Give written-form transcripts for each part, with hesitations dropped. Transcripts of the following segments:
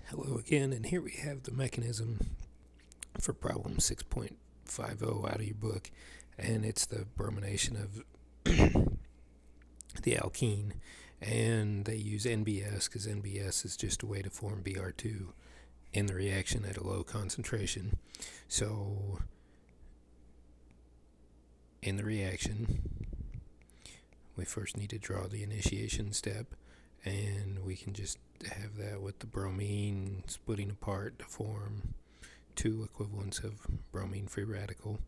Hello again, and here we have the mechanism for problem 6.50 out of your book, and it's the bromination of the alkene, and they use NBS because NBS is just a way to form Br2 in the reaction at a low concentration. So in the reaction, we first need to draw the initiation step, and we can just have that with the bromine splitting apart to form two equivalents of bromine free radical.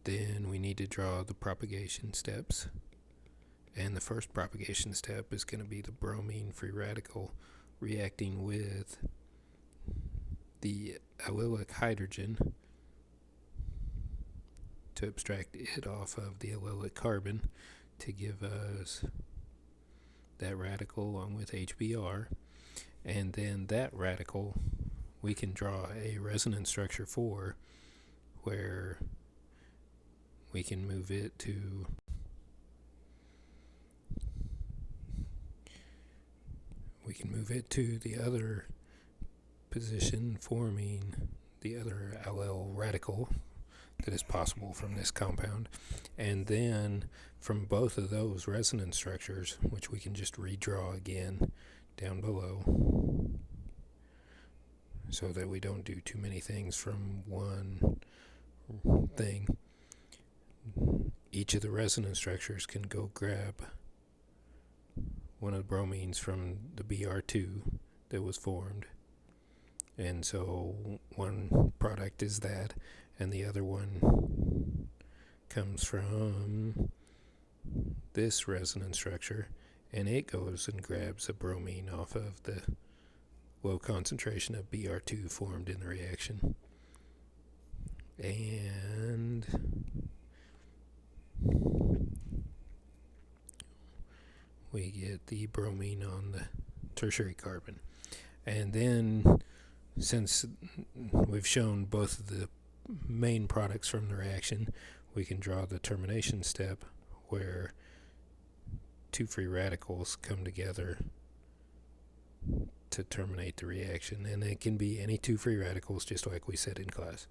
Then we need to draw the propagation steps, and the first propagation step is going to be the bromine free radical reacting with the allylic hydrogen to abstract it off of the allylic carbon to give us that radical along with HBr. And then that radical we can draw a resonance structure for, where we can move it to the other position, forming the other allyl radical that is possible from this compound. And then from both of those resonance structures, which we can just redraw again down below so that we don't do too many things from one thing, each of the resonance structures can go grab one of the bromines from the Br2 that was formed. And so one product is that, and the other one comes from this resonance structure, and it goes and grabs a bromine off of the low concentration of Br2 formed in the reaction. And we get the bromine on the tertiary carbon. And then, since we've shown both of the main products from the reaction, we can draw the termination step where two free radicals come together to terminate the reaction. And it can be any two free radicals, just like we said in class.